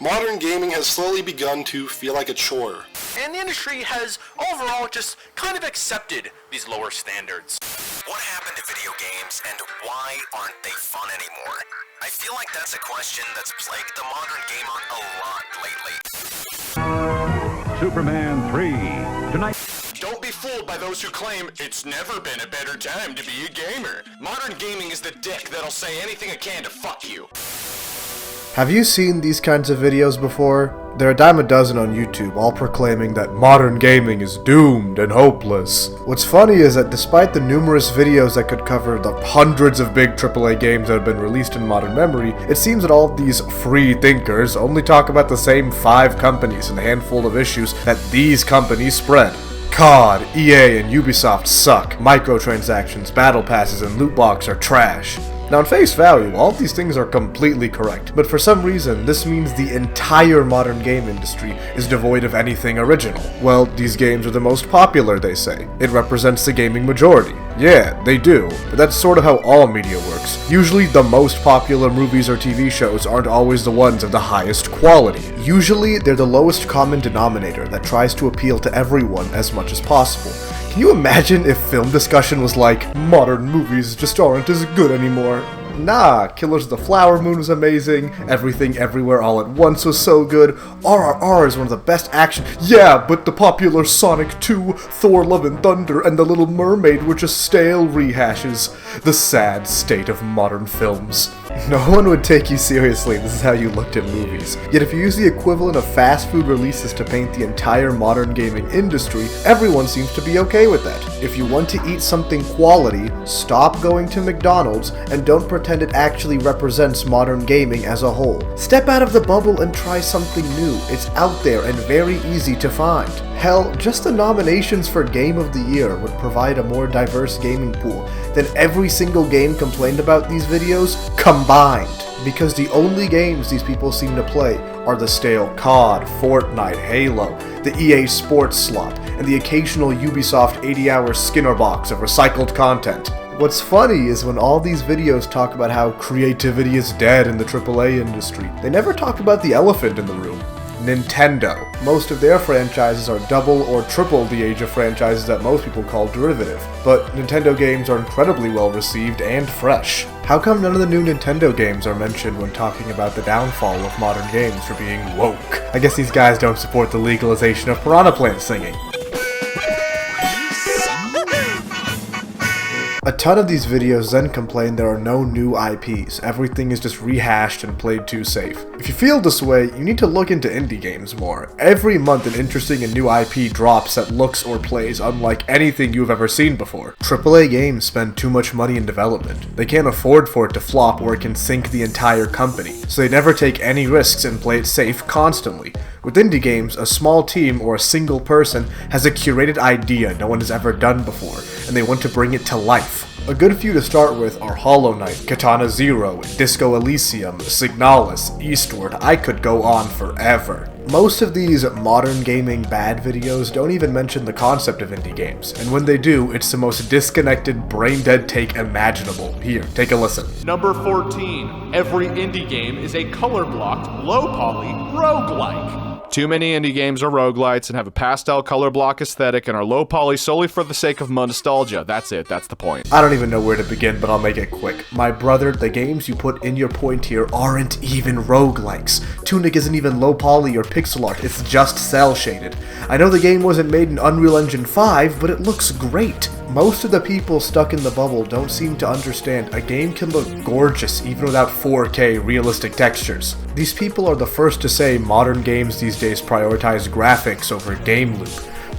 Modern gaming has slowly begun to feel like a chore. And the industry has overall just kind of accepted these lower standards. What happened to video games and why aren't they fun anymore? I feel like that's a question that's plagued the modern gamer a lot lately. Superman 3. Tonight. Don't be fooled by those who claim it's never been a better time to be a gamer. Modern gaming is the dick that'll say anything it can to fuck you. Have you seen these kinds of videos before? There are a dime a dozen on YouTube, all proclaiming that modern gaming is doomed and hopeless. What's funny is that despite the numerous videos that could cover the hundreds of big AAA games that have been released in modern memory, it seems that all of these free thinkers only talk about the same 5 companies and the handful of issues that these companies spread. COD, EA, and Ubisoft suck. Microtransactions, battle passes, and loot box are trash. Now, on face value, all of these things are completely correct, but for some reason, this means the entire modern game industry is devoid of anything original. Well, these games are the most popular, they say. It represents the gaming majority. Yeah, they do, but that's sort of how all media works. Usually, the most popular movies or TV shows aren't always the ones of the highest quality. Usually, they're the lowest common denominator that tries to appeal to everyone as much as possible. Can you imagine if film discussion was like, modern movies just aren't as good anymore? Nah, Killers of the Flower Moon was amazing, Everything Everywhere All at Once was so good, RRR is one of the best action— yeah, but the popular Sonic 2, Thor Love and Thunder, and The Little Mermaid were just stale rehashes. The sad state of modern films. No one would take you seriously, this is how you looked at movies. Yet if you use the equivalent of fast food releases to paint the entire modern gaming industry, everyone seems to be okay with that. If you want to eat something quality, stop going to McDonald's and don't pretend it actually represents modern gaming as a whole. Step out of the bubble and try something new. It's out there and very easy to find. Hell, just the nominations for Game of the Year would provide a more diverse gaming pool than every single game complained about these videos combined. Because the only games these people seem to play are the stale COD, Fortnite, Halo, the EA Sports slop, and the occasional Ubisoft 80-hour Skinner box of recycled content. What's funny is when all these videos talk about how creativity is dead in the AAA industry, they never talk about the elephant in the room. Nintendo. Most of their franchises are double or triple the age of franchises that most people call derivative, but Nintendo games are incredibly well received and fresh. How come none of the new Nintendo games are mentioned when talking about the downfall of modern games for being woke? I guess these guys don't support the legalization of piranha plant singing. A ton of these videos then complain there are no new IPs, everything is just rehashed and played too safe. If you feel this way, you need to look into indie games more. Every month an interesting and new IP drops that looks or plays unlike anything you've ever seen before. AAA games spend too much money in development. They can't afford for it to flop or it can sink the entire company, so they never take any risks and play it safe constantly. With indie games, a small team or a single person has a curated idea no one has ever done before, and they want to bring it to life. A good few to start with are Hollow Knight, Katana Zero, Disco Elysium, Signalis, Eastward. I could go on forever. Most of these modern gaming bad videos don't even mention the concept of indie games, and when they do, it's the most disconnected, brain-dead take imaginable. Here, take a listen. Number 14. Every indie game is a color-blocked, low-poly roguelike. Too many indie games are roguelites and have a pastel color block aesthetic and are low poly solely for the sake of nostalgia. That's it, that's the point. I don't even know where to begin, but I'll make it quick. My brother, the games you put in your point here aren't even roguelikes. Tunic isn't even low poly or pixel art, it's just cel shaded. I know the game wasn't made in Unreal Engine 5, but it looks great. Most of the people stuck in the bubble don't seem to understand a game can look gorgeous even without 4K realistic textures. These people are the first to say modern games these days prioritize graphics over game loop.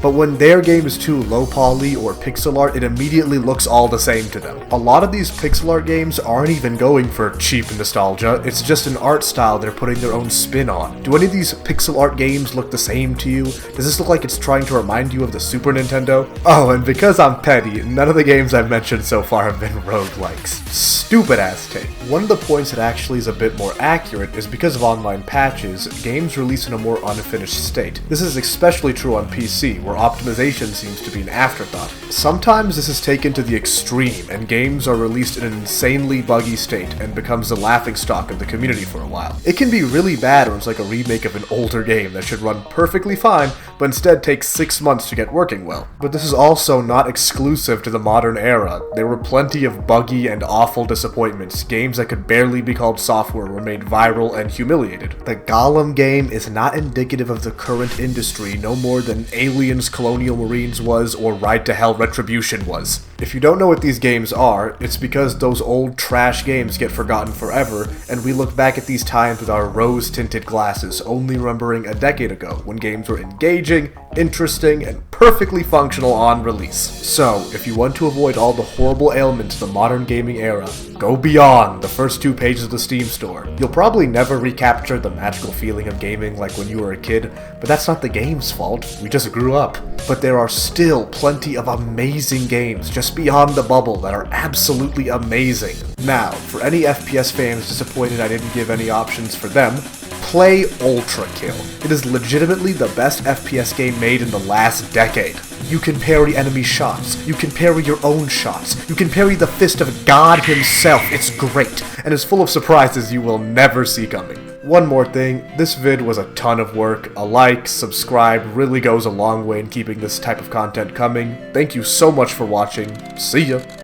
But when their game is too low poly or pixel art, it immediately looks all the same to them. A lot of these pixel art games aren't even going for cheap nostalgia, it's just an art style they're putting their own spin on. Do any of these pixel art games look the same to you? Does this look like it's trying to remind you of the Super Nintendo? Oh, and because I'm petty, none of the games I've mentioned so far have been roguelikes. Stupid ass take. One of the points that actually is a bit more accurate is because of online patches, games release in a more unfinished state. This is especially true on PC, where where optimization seems to be an afterthought. Sometimes this is taken to the extreme, and games are released in an insanely buggy state and becomes the laughingstock of the community for a while. It can be really bad when it's like a remake of an older game that should run perfectly fine, but instead takes 6 months to get working well. But this is also not exclusive to the modern era. There were plenty of buggy and awful disappointments. Games that could barely be called software were made viral and humiliated. The Gollum game is not indicative of the current industry no more than Aliens Colonial Marines was or Ride to Hell Retribution was. If you don't know what these games are, it's because those old trash games get forgotten forever, and we look back at these times with our rose-tinted glasses, only remembering a decade ago when games were engaging, interesting, and perfectly functional on release. So, if you want to avoid all the horrible ailments of the modern gaming era, go beyond the first 2 pages of the Steam store. You'll probably never recapture the magical feeling of gaming like when you were a kid, but that's not the game's fault, we just grew up. But there are still plenty of amazing games just beyond the bubble that are absolutely amazing. Now, for any FPS fans disappointed I didn't give any options for them, play Ultra Kill. It is legitimately the best FPS game made in the last decade. You can parry enemy shots, you can parry your own shots, you can parry the fist of God himself. It's great, and is full of surprises you will never see coming. One more thing, this vid was a ton of work. A like, subscribe really goes a long way in keeping this type of content coming. Thank you so much for watching. See ya!